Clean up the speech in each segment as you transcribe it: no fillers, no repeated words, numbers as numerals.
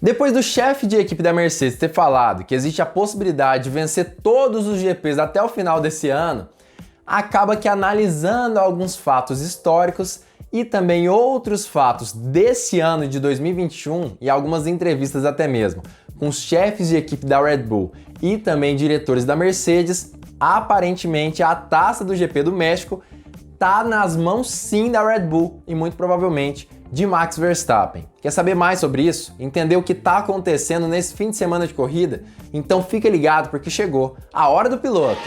Depois do chefe de equipe da Mercedes ter falado que existe a possibilidade de vencer todos os GPs até o final desse ano, acaba que analisando alguns fatos históricos e também outros fatos desse ano de 2021 e algumas entrevistas até mesmo com os chefes de equipe da Red Bull e também diretores da Mercedes, aparentemente a taça do GP do México tá nas mãos sim da Red Bull e muito provavelmente de Max Verstappen. Quer saber mais sobre isso? Entender o que está acontecendo nesse fim de semana de corrida? Então fica ligado porque chegou a hora do piloto.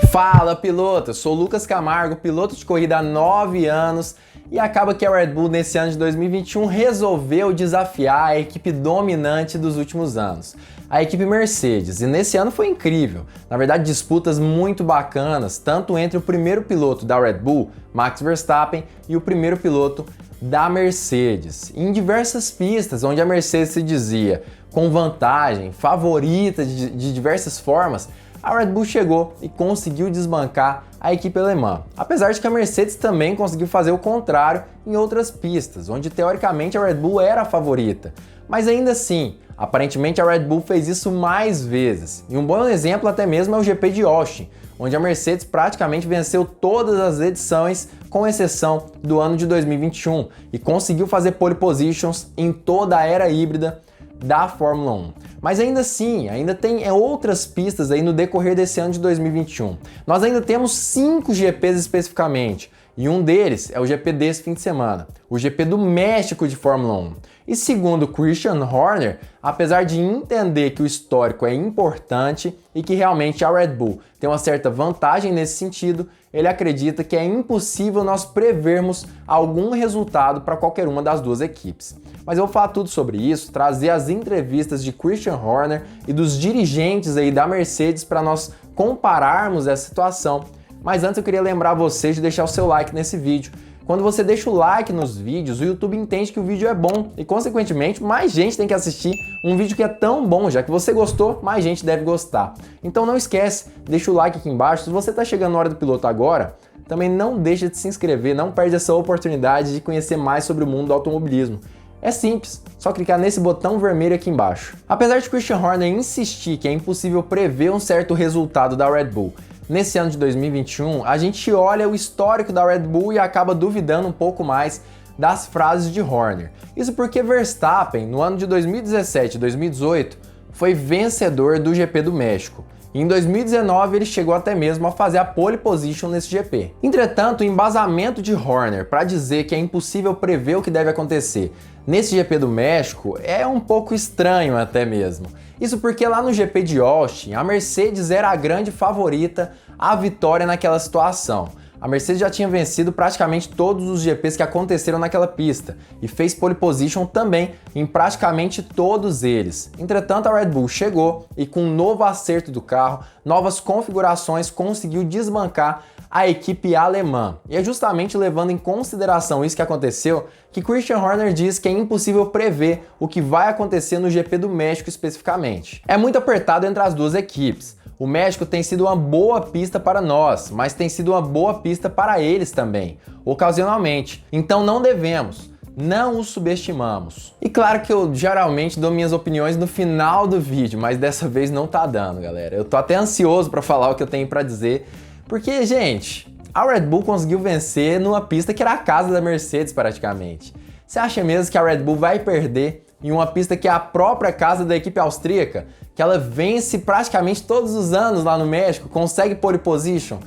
Fala piloto, eu sou o Lucas Camargo, piloto de corrida há 9 anos e acaba que a Red Bull nesse ano de 2021 resolveu desafiar a equipe dominante dos últimos anos, a equipe Mercedes, e nesse ano foi incrível. Na verdade, disputas muito bacanas, tanto entre o primeiro piloto da Red Bull, Max Verstappen, e o primeiro piloto da Mercedes, em diversas pistas, onde a Mercedes se dizia com vantagem, favorita de diversas formas, a Red Bull chegou e conseguiu desbancar a equipe alemã. Apesar de que a Mercedes também conseguiu fazer o contrário em outras pistas, onde teoricamente a Red Bull era a favorita. Mas ainda assim, aparentemente a Red Bull fez isso mais vezes. E um bom exemplo até mesmo é o GP de Austin, onde a Mercedes praticamente venceu todas as edições, com exceção do ano de 2021, e conseguiu fazer pole positions em toda a era híbrida da Fórmula 1. Mas ainda assim, ainda tem outras pistas aí no decorrer desse ano de 2021. Nós ainda temos 5 GPs especificamente, e um deles é o GP desse fim de semana, o GP do México de Fórmula 1. E segundo Christian Horner, apesar de entender que o histórico é importante e que realmente a Red Bull tem uma certa vantagem nesse sentido, ele acredita que é impossível nós prevermos algum resultado para qualquer uma das duas equipes. Mas eu vou falar tudo sobre isso, trazer as entrevistas de Christian Horner e dos dirigentes aí da Mercedes para nós compararmos essa situação. Mas antes eu queria lembrar vocês de deixar o seu like nesse vídeo. Quando você deixa o like nos vídeos, o YouTube entende que o vídeo é bom e, consequentemente, mais gente tem que assistir um vídeo que é tão bom. Já que você gostou, mais gente deve gostar. Então não esquece, deixa o like aqui embaixo. Se você está chegando na hora do piloto agora, também não deixa de se inscrever, não perde essa oportunidade de conhecer mais sobre o mundo do automobilismo. É simples, só clicar nesse botão vermelho aqui embaixo. Apesar de Christian Horner insistir que é impossível prever um certo resultado da Red Bull nesse ano de 2021, a gente olha o histórico da Red Bull e acaba duvidando um pouco mais das frases de Horner. Isso porque Verstappen, no ano de 2017 e 2018, foi vencedor do GP do México. E em 2019 ele chegou até mesmo a fazer a pole position nesse GP. Entretanto, o embasamento de Horner para dizer que é impossível prever o que deve acontecer nesse GP do México é um pouco estranho até mesmo. Isso porque lá no GP de Austin, a Mercedes era a grande favorita à vitória naquela situação. A Mercedes já tinha vencido praticamente todos os GPs que aconteceram naquela pista e fez pole position também em praticamente todos eles. Entretanto, a Red Bull chegou e com um novo acerto do carro, novas configurações, conseguiu desbancar a equipe alemã. E é justamente levando em consideração isso que aconteceu que Christian Horner diz que é impossível prever o que vai acontecer no GP do México especificamente. É muito apertado entre as duas equipes. O México tem sido uma boa pista para nós, mas tem sido uma boa pista para eles também, ocasionalmente. Então não os subestimamos. E claro que eu geralmente dou minhas opiniões no final do vídeo, mas dessa vez não tá dando, galera. Eu tô até ansioso para falar o que eu tenho para dizer, porque, gente, a Red Bull conseguiu vencer numa pista que era a casa da Mercedes praticamente. Você acha mesmo que a Red Bull vai perder em uma pista que é a própria casa da equipe austríaca, que ela vence praticamente todos os anos lá no México, consegue pole position?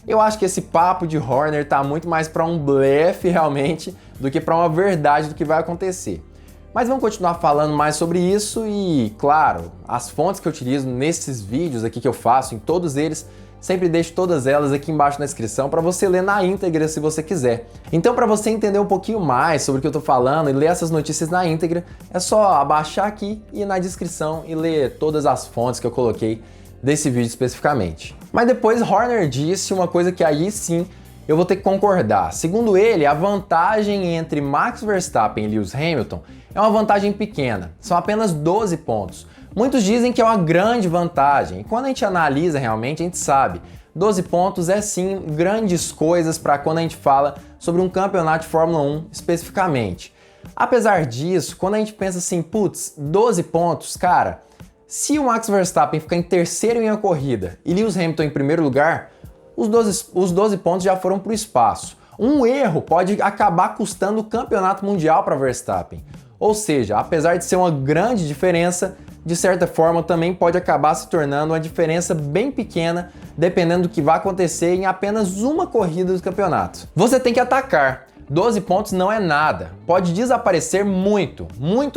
Eu acho que esse papo de Horner tá muito mais para um blefe realmente do que para uma verdade do que vai acontecer. Mas vamos continuar falando mais sobre isso e, claro, as fontes que eu utilizo nesses vídeos aqui que eu faço, em todos eles, sempre deixo todas elas aqui embaixo na descrição para você ler na íntegra se você quiser. Então, para você entender um pouquinho mais sobre o que eu estou falando e ler essas notícias na íntegra, é só abaixar aqui e ir na descrição e ler todas as fontes que eu coloquei desse vídeo especificamente. Mas depois Horner disse uma coisa que aí sim eu vou ter que concordar. Segundo ele, a vantagem entre Max Verstappen e Lewis Hamilton é uma vantagem pequena, são apenas 12 pontos. Muitos dizem que é uma grande vantagem, e quando a gente analisa realmente, a gente sabe, 12 pontos é sim grandes coisas para quando a gente fala sobre um campeonato de Fórmula 1 especificamente. Apesar disso, quando a gente pensa assim, putz, 12 pontos, cara, se o Max Verstappen ficar em terceiro em uma corrida e Lewis Hamilton em primeiro lugar, os 12 pontos já foram para o espaço. Um erro pode acabar custando o campeonato mundial para Verstappen. Ou seja, apesar de ser uma grande diferença, de certa forma também pode acabar se tornando uma diferença bem pequena, dependendo do que vai acontecer em apenas uma corrida do campeonato. Você tem que atacar. 12 pontos não é nada. Pode desaparecer muito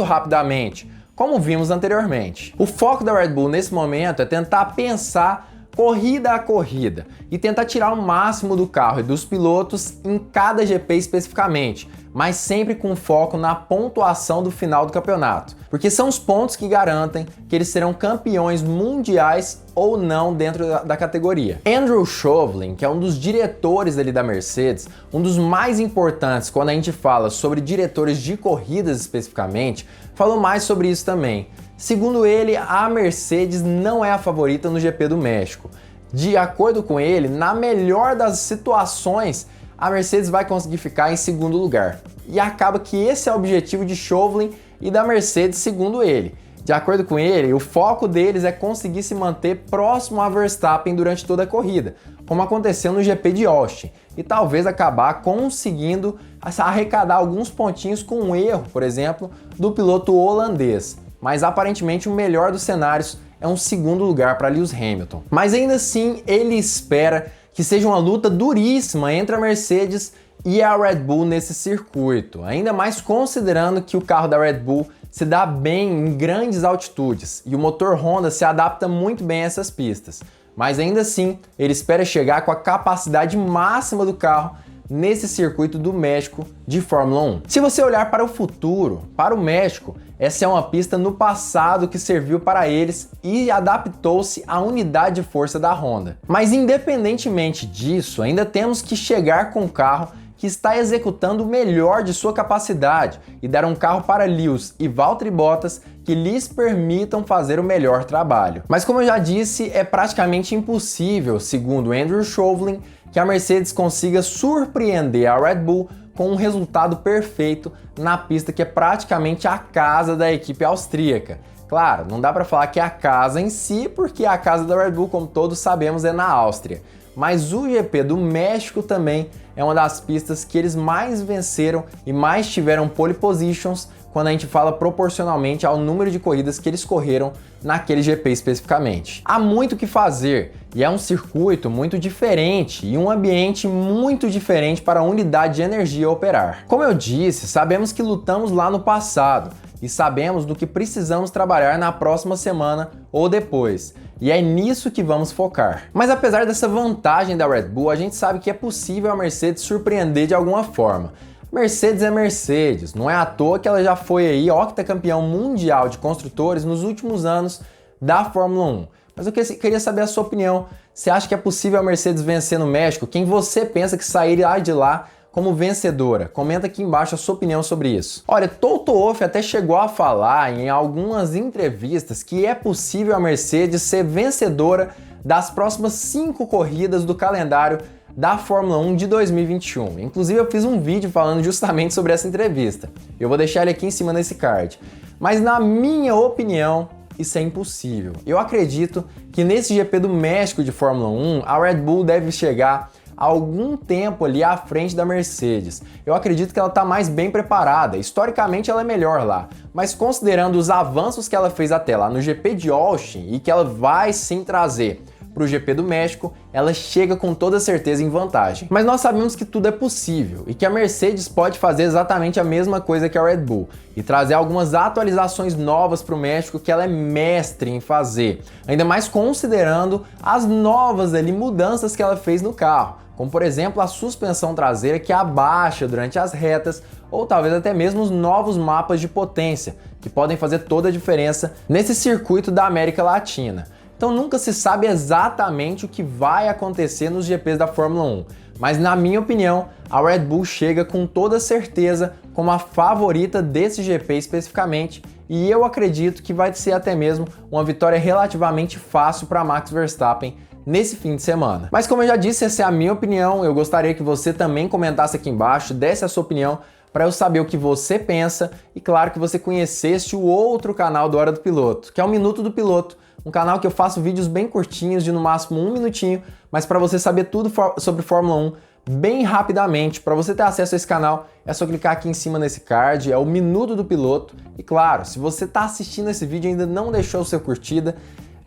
rapidamente, como vimos anteriormente. O foco da Red Bull nesse momento é tentar pensar corrida a corrida e tentar tirar o máximo do carro e dos pilotos em cada GP especificamente, mas sempre com foco na pontuação do final do campeonato, porque são os pontos que garantem que eles serão campeões mundiais ou não dentro da categoria. Andrew Chauvelin, que é um dos diretores ali da Mercedes, um dos mais importantes quando a gente fala sobre diretores de corridas especificamente, falou mais sobre isso também. Segundo ele, a Mercedes não é a favorita no GP do México. De acordo com ele, na melhor das situações, a Mercedes vai conseguir ficar em segundo lugar. E acaba que esse é o objetivo de Chauvelin e da Mercedes, segundo ele. De acordo com ele, o foco deles é conseguir se manter próximo a Verstappen durante toda a corrida, como aconteceu no GP de Austin, e talvez acabar conseguindo arrecadar alguns pontinhos com um erro, por exemplo, do piloto holandês. Mas aparentemente o melhor dos cenários é um segundo lugar para Lewis Hamilton. Mas ainda assim, ele espera que seja uma luta duríssima entre a Mercedes e a Red Bull nesse circuito, ainda mais considerando que o carro da Red Bull se dá bem em grandes altitudes e o motor Honda se adapta muito bem a essas pistas. Mas ainda assim, ele espera chegar com a capacidade máxima do carro nesse circuito do México de Fórmula 1. Se você olhar para o futuro, para o México, essa é uma pista no passado que serviu para eles e adaptou-se à unidade de força da Honda. Mas independentemente disso, ainda temos que chegar com um carro que está executando o melhor de sua capacidade e dar um carro para Lewis e Valtteri Bottas que lhes permitam fazer o melhor trabalho. Mas como eu já disse, é praticamente impossível, segundo Andrew Chauvelin, que a Mercedes consiga surpreender a Red Bull com um resultado perfeito na pista que é praticamente a casa da equipe austríaca. Claro, não dá para falar que é a casa em si, porque a casa da Red Bull, como todos sabemos, é na Áustria. Mas o GP do México também é uma das pistas que eles mais venceram e mais tiveram pole positions quando a gente fala proporcionalmente ao número de corridas que eles correram naquele GP especificamente. Há muito o que fazer e é um circuito muito diferente e um ambiente muito diferente para a unidade de energia operar. Como eu disse, sabemos que lutamos lá no passado e sabemos do que precisamos trabalhar na próxima semana ou depois. E é nisso que vamos focar. Mas apesar dessa vantagem da Red Bull, a gente sabe que é possível a Mercedes surpreender de alguma forma. Mercedes é Mercedes, não é à toa que ela já foi aí octacampeão mundial de construtores nos últimos anos da Fórmula 1. Mas eu queria saber a sua opinião. Você acha que é possível a Mercedes vencer no México? Quem você pensa que sairá de lá como vencedora? Comenta aqui embaixo a sua opinião sobre isso. Olha, Toto Wolff até chegou a falar em algumas entrevistas que é possível a Mercedes ser vencedora das próximas 5 corridas do calendário da Fórmula 1 de 2021. Inclusive eu fiz um vídeo falando justamente sobre essa entrevista. Eu vou deixar ele aqui em cima nesse card. Mas na minha opinião, isso é impossível. Eu acredito que nesse GP do México de Fórmula 1, a Red Bull deve chegar algum tempo ali à frente da Mercedes. Eu acredito que ela está mais bem preparada, historicamente ela é melhor lá, mas considerando os avanços que ela fez até lá no GP de Austin e que ela vai sim trazer para o GP do México, ela chega com toda certeza em vantagem. Mas nós sabemos que tudo é possível e que a Mercedes pode fazer exatamente a mesma coisa que a Red Bull e trazer algumas atualizações novas para o México que ela é mestre em fazer, ainda mais considerando as novas mudanças que ela fez no carro, como por exemplo a suspensão traseira que abaixa durante as retas ou talvez até mesmo os novos mapas de potência, que podem fazer toda a diferença nesse circuito da América Latina. Então nunca se sabe exatamente o que vai acontecer nos GPs da Fórmula 1, mas na minha opinião, a Red Bull chega com toda certeza como a favorita desse GP especificamente, e eu acredito que vai ser até mesmo uma vitória relativamente fácil para Max Verstappen nesse fim de semana. Mas como eu já disse, essa é a minha opinião, eu gostaria que você também comentasse aqui embaixo, desse a sua opinião para eu saber o que você pensa e, claro, que você conhecesse o outro canal do Hora do Piloto, que é o Minuto do Piloto, um canal que eu faço vídeos bem curtinhos, de no máximo 1 minutinho, mas para você saber tudo sobre Fórmula 1 bem rapidamente. Para você ter acesso a esse canal, é só clicar aqui em cima nesse card, é o Minuto do Piloto. E claro, se você está assistindo esse vídeo e ainda não deixou o seu curtida,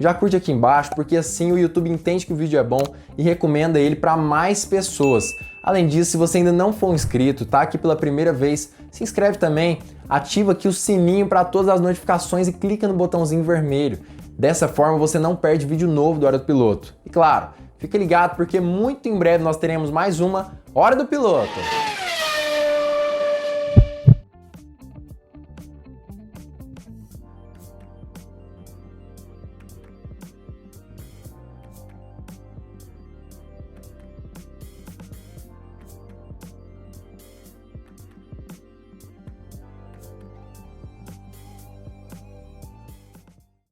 já curte aqui embaixo, porque assim o YouTube entende que o vídeo é bom e recomenda ele para mais pessoas. Além disso, se você ainda não for inscrito, tá aqui pela primeira vez, se inscreve também, ativa aqui o sininho para todas as notificações e clica no botãozinho vermelho. Dessa forma você não perde vídeo novo do Hora do Piloto. E claro, fique ligado porque muito em breve nós teremos mais uma Hora do Piloto.